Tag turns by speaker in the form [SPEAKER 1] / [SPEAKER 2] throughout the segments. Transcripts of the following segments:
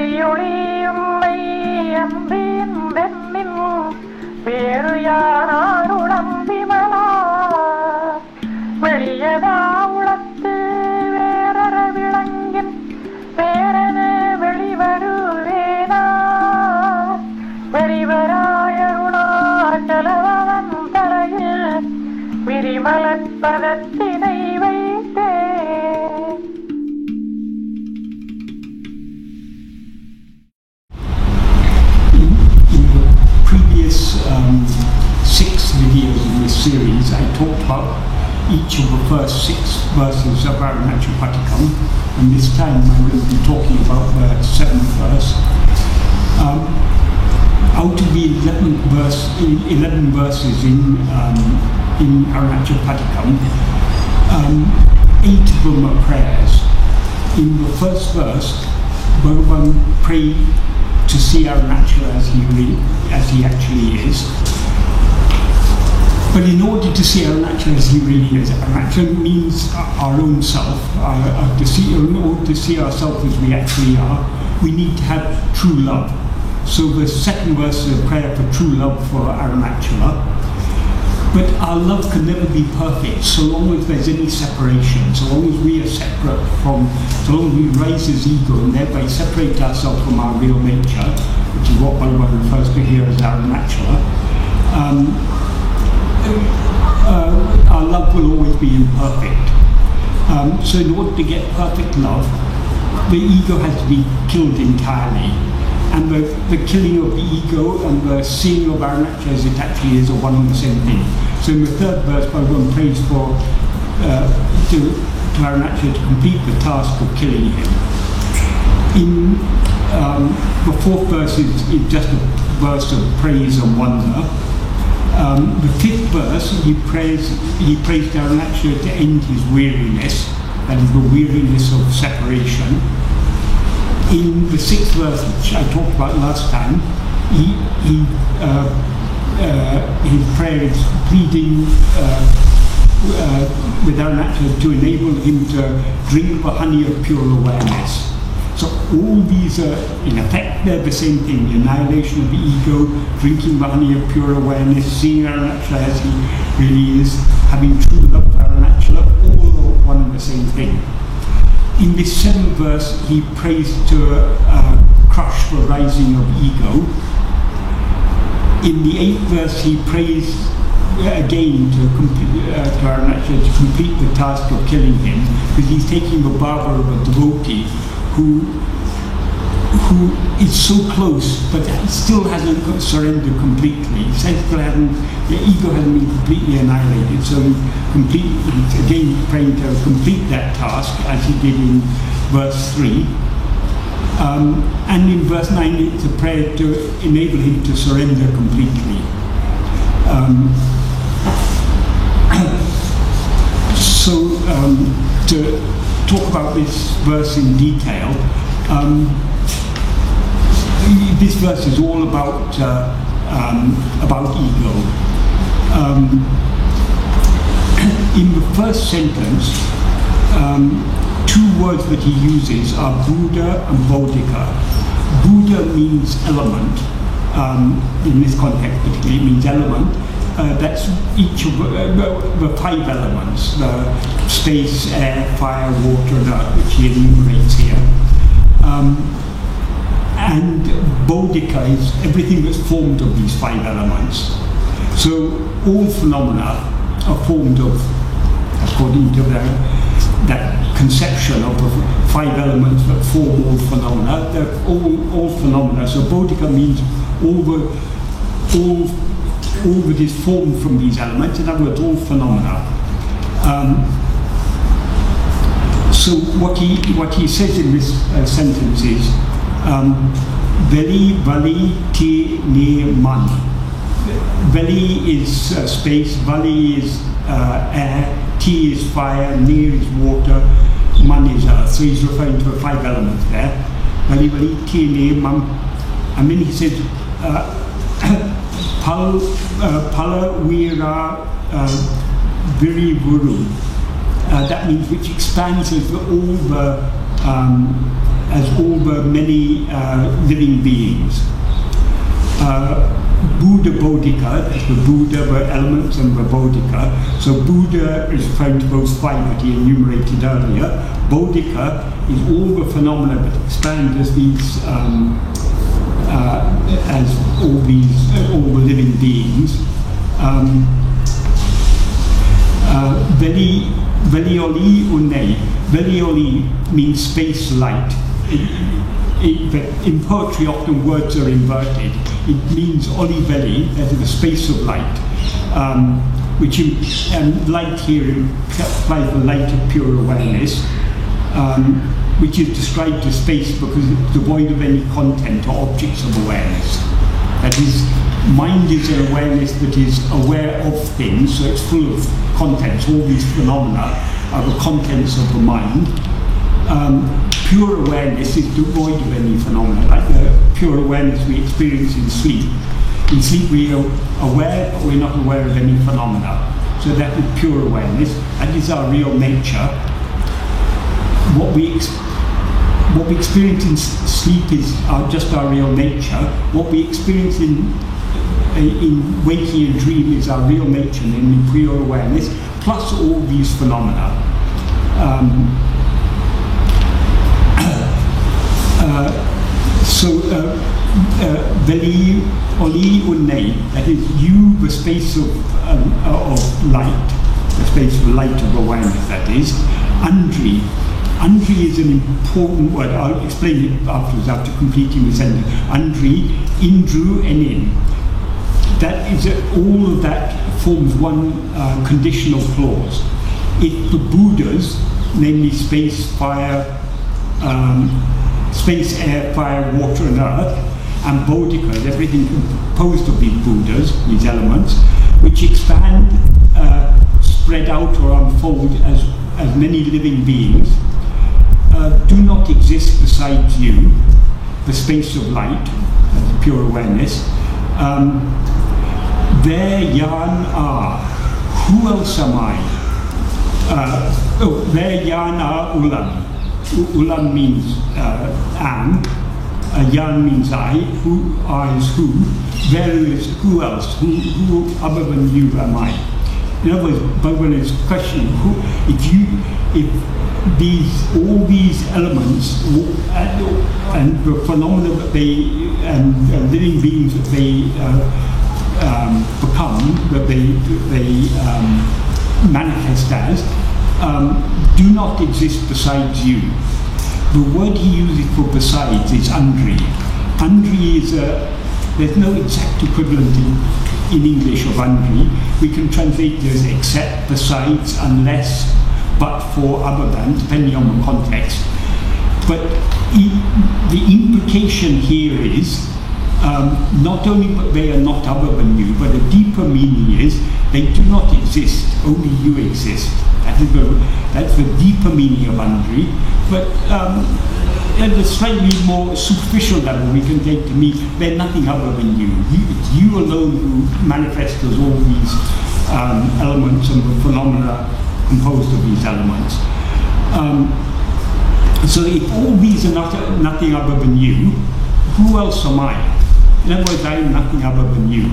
[SPEAKER 1] veḷiyoḷi yuṇணை அன்பின் வெண்ணின் வேறுயா ணாருளம் Vimala veḷiyadā உளத்து வேறற விளங்கின் வேறென veḷivaru வேணார் veḷivarā yaruṇā தரையில் virimalā padattiணை வைத்தே.
[SPEAKER 2] Six videos in this series, I talked about each of the first 6 verses of Arunachala Padigam, and this time I'm going to be talking about the 7th verse. Out of the 11 verses in Arunachala Padigam, 8 of them are prayers. In the first verse, Bhagavan prayed to see Arunachala as he actually is. But in order to see Arunachala as he really is, Arunachala means our own self. In order to see ourselves as we actually are, we need to have true love. So the second verse is a prayer for true love for Arunachala. But our love can never be perfect so long as there's any separation, so long as we are separate so long as we raise his ego and thereby separate ourselves from our real nature, which is what Bhagavan refers to here as Arunachala. Our love will always be imperfect. So in order to get perfect love, the ego has to be killed entirely. And the killing of the ego and the seeing of Arunachala as it actually is are one and the same thing. So in the third verse, Bhagavan prays to Arunachala to complete the task of killing him. In the fourth verse is just a verse of praise and wonder. The fifth verse, he prays to Arunachala to end his weariness, that is the weariness of separation. In the sixth verse, which I talked about last time, his prayer is pleading with Arunachala to enable him to drink the honey of pure awareness. So all these are, in effect, they're the same thing: the annihilation of the ego, drinking the honey of pure awareness, seeing Arunachala as he really is, having true love for Arunachala, all are one and the same thing. In this 7th verse, he prays to crush the rising of ego. In the 8th verse, he prays again to Arunachala to complete the task of killing him, because he's taking the bhava of a devotee who is so close but still hasn't surrendered completely. The ego hasn't been completely annihilated, so he's again praying to complete that task as he did in verse 3. And in verse 9 it's a prayer to enable him to surrender completely. To talk about this verse in detail, this verse is all about ego. In the first sentence, 2 words that he uses are Buddha and Bodhika. Buddha means element. In this context particularly, it means element. That's each of the 5 elements: the space, air, fire, water, and earth, which he enumerates here. And Bodhika is everything that's formed of these 5 elements. So all phenomena are formed of, according to that conception of the 5 elements that form all phenomena. They're all phenomena. So Bodhika means all that is formed from these elements. In other words, all phenomena. So what he says in this sentence is veḷivaḻi tīnīr. Veļi is space, vaļi is air, T is fire, nīr is water, man is earth. So he's referring to the 5 elements there. Veļivaļi tīnīr. And then he says pala vuyirā virivuṟu. That means which expands all the as all the many living beings. Buddha Bodhika, that's the Buddha, the elements, and the Bodhika. So Buddha is referring to those five that he enumerated earlier. Bodhika is all the phenomena that expand as these, as all the living beings. Veḷiyoḻi yuṇṉai. Veḷiyoļi means space light. In poetry, often words are inverted. It means oli veļi, that is the space of light, and light here implies the light of pure awareness, which is described as space because it's devoid of any content or objects of awareness. That is, mind is an awareness that is aware of things, so it's full of contents. All these phenomena are the contents of the mind. Pure awareness is devoid of any phenomena, like the pure awareness we experience in sleep. In sleep we are aware, but we're not aware of any phenomena. So that is pure awareness. That is our real nature. What we experience in sleep is just our real nature. What we experience in waking and dream is our real nature, namely pure awareness, plus all these phenomena. Veḷiyoļi yuṇṉai, that is you, the space of light, the space of light of awareness, that is. Andri. Andri is an important word. I'll explain it afterwards, after completing the sentence. Andri, ṇāruḻaṉ. That is, all of that forms one conditional clause. If the Buddhas, namely space, air, fire, water and earth, and Bodhikas, everything composed of these Buddhas, these elements, which expand, spread out or unfold as many living beings, do not exist besides you, the space of light, pure awareness. Yaruṇā, who else am I? ṇāruḻaṉ. Ulam means am, yan means I, who is who, veru is who else, who other than you am I. In other words, Bhagavan is questioning if all these elements and the phenomena that they and living beings that they become, that they manifest as, do not exist besides you. The word he uses for besides is andri. Andri is there's no exact equivalent in English of andri. We can translate it as except, besides, unless, but for, other than, depending on the context. But the implication here is not only that they are not other than you, but a deeper meaning is they do not exist, only you exist. That's the deeper meaning of andri. But at a slightly more superficial level, we can take to mean they're nothing other than you. It's you alone who manifests as all these elements and the phenomena composed of these elements. So if all these are nothing other than you, who else am I? In other words, I am nothing other than you.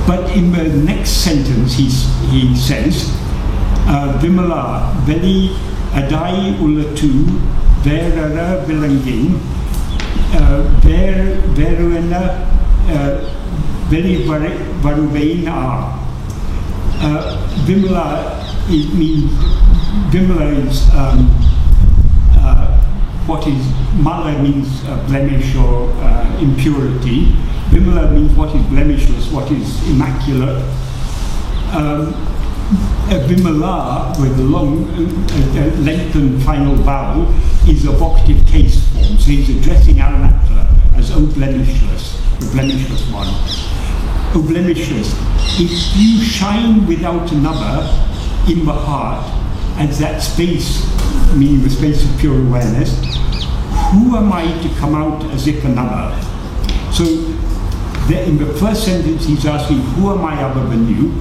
[SPEAKER 2] But in the next sentence he says, vimalā, veḷiyadā yuļattu, vēṟaṟa viḻaṅgiṉ, vēṟeṉa, veḷivaru vēṉār. Vimalā is what is, mala means blemish or impurity. Vimalā means what is blemishless, what is immaculate. Vimalā, with the long, lengthened final vowel, is a vocative case form. So he's addressing Arunachala as O blemishless, the blemishless one. O blemishless, if you shine without another in the heart, as that space, meaning the space of pure awareness, who am I to come out as if another? So in the first sentence he's asking, who am I other than you?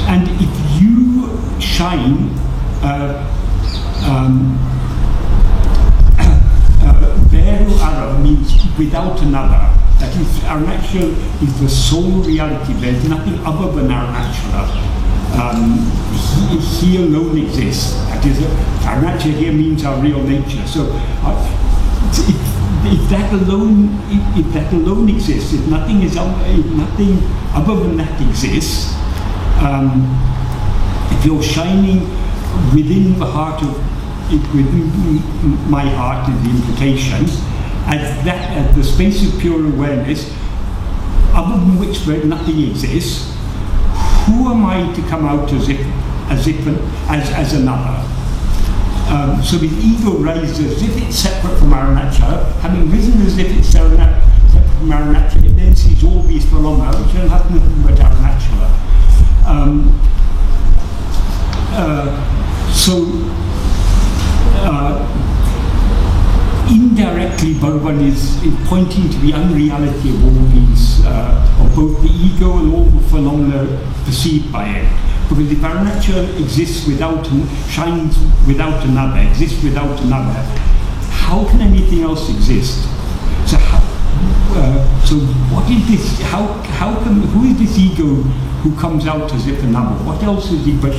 [SPEAKER 2] And if you shine veṟuāra means without another. That is, Arunachala is the sole reality. There is nothing other than Arunachala. He alone exists. That is, Arunachala here means our real nature. So, if that alone exists, if nothing other than that exists, if you're shining within the heart of, within my heart is the implication, as the space of pure awareness, other than which nothing exists, who am I to come out as another? So the ego rises as if it's separate from Arunachala, having risen as if it's separate from Arunachala, it then sees all these phenomena which don't have nothing but Arunachala. Indirectly, Bhagavan is pointing to the unreality of all these, of both the ego and all the phenomena perceived by it. Because if Arunachala exists shines without another, exists without another, how can anything else exist? So what is this? Who is this ego who comes out as if another? What else is he but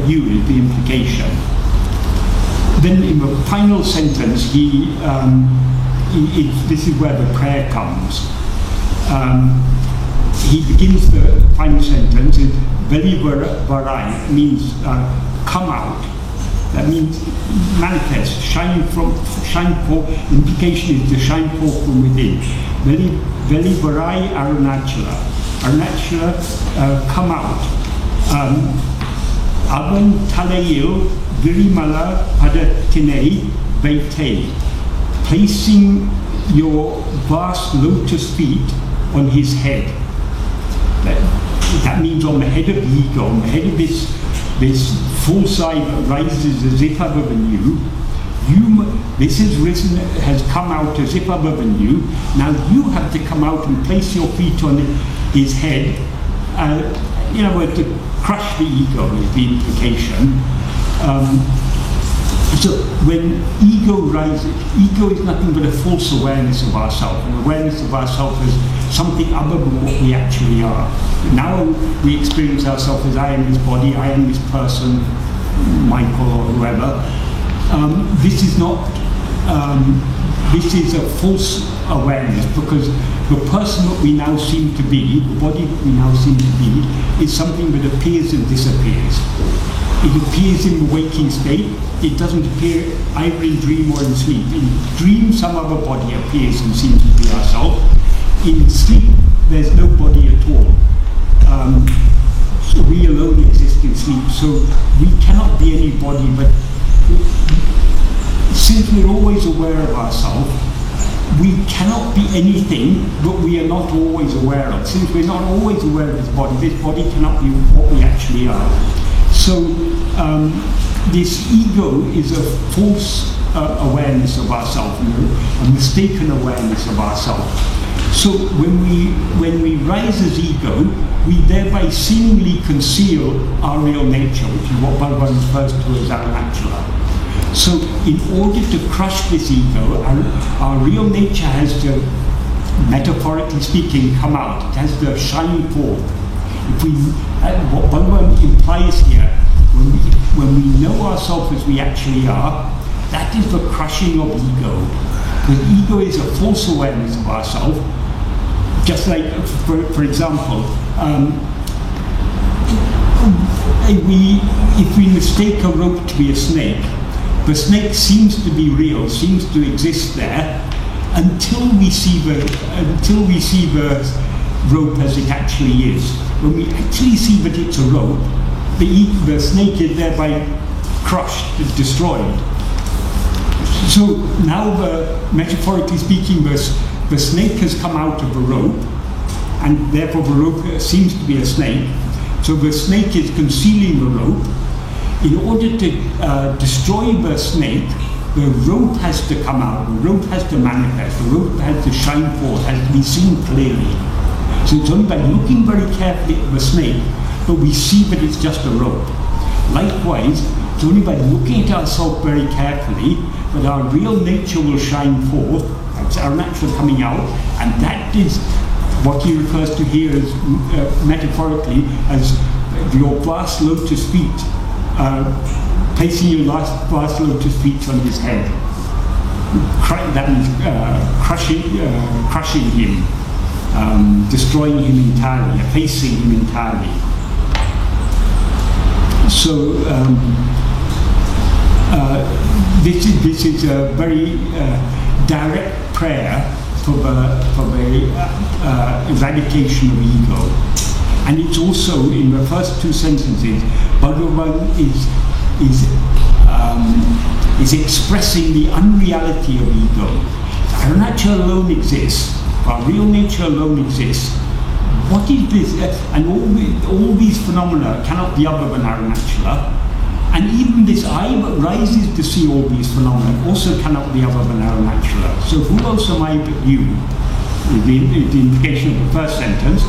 [SPEAKER 2] you? Is the implication. Then in the final sentence, this is where the prayer comes. He begins the final sentence with veḷivaru, means come out. That means manifest, shine forth. Implication is to shine forth from within. Veḷivaru Arunachala. Arunachala, come out. ṛalaiyil, virimala padattiṉai veļiyadā. Placing your vast lotus feet on his head. That means on the head of the ego, on the head of this false I that rises as if other than you. This has come out as if other than you. Now you have to come out and place your feet on his head. To crush the ego is the implication. So when ego rises, ego is nothing but a false awareness of ourselves, an awareness of ourselves as something other than what we actually are. Now we experience ourselves as I am this body, I am this person, Michael or whoever. This is not, this is a false awareness, because the person that we now seem to be, the body that we now seem to be, is something that appears and disappears. It appears in the waking state. It doesn't appear either in dream or in sleep. In dream, some other body appears and seems to be ourselves. In sleep, there's no body at all. So we alone exist in sleep. So we cannot be anybody, but since we're always aware of ourselves, we cannot be anything that we are not always aware of. Since we're not always aware of this body cannot be what we actually are. So this ego is a false awareness of ourselves, a mistaken awareness of ourselves. So when we rise as ego, we thereby seemingly conceal our real nature, which is what Bhagavan refers to as Arunachala. So in order to crush this ego, our real nature has to, metaphorically speaking, come out. It has to shine forth. What Bhagavan implies here, when we know ourselves as we actually are, that is the crushing of ego. Because ego is a false awareness of ourselves. Just like, for example, if we mistake a rope to be a snake, the snake seems to be real, seems to exist there, until we see the rope as it actually is. When we actually see that it's a rope, the snake is thereby crushed, destroyed. So now, metaphorically speaking, the snake has come out of the rope, and therefore the rope seems to be a snake. So the snake is concealing the rope. In order to destroy the snake, the rope has to come out, the rope has to manifest, the rope has to shine forth, has to be seen clearly. So it's only by looking very carefully at the snake that we see that it's just a rope. Likewise, It's only by looking at ourselves very carefully that our real nature will shine forth. That's Arunachala coming out, and that is what he refers to here as, metaphorically, as your vast lotus feet, placing your vast lotus feet on his head. That means crushing him, destroying him entirely, effacing him entirely. So this is a very direct prayer for the eradication of ego, and it's also in the first two sentences. Bhagavan is expressing the unreality of ego. Arunachala alone exists. Our real nature alone exists. What is this? And all these phenomena cannot be other than Arunachala. And even this I that rises to see all these phenomena also cannot be other than Arunachala. So who else am I but you? The implication of the first sentence.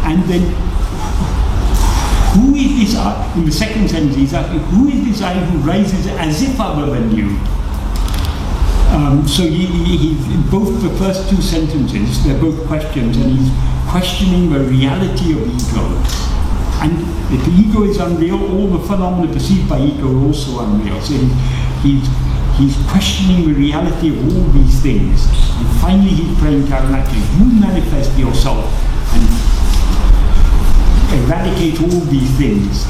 [SPEAKER 2] And then, who is this I? In the second sentence, he's asking, who is this I who rises as if other than you? So he in both the first two sentences, they're both questions, and he's questioning the reality of ego. And if the ego is unreal, all the phenomena perceived by ego are also unreal. So he's questioning the reality of all these things. And finally he's praying to Arunachala, you manifest yourself and eradicate all these things.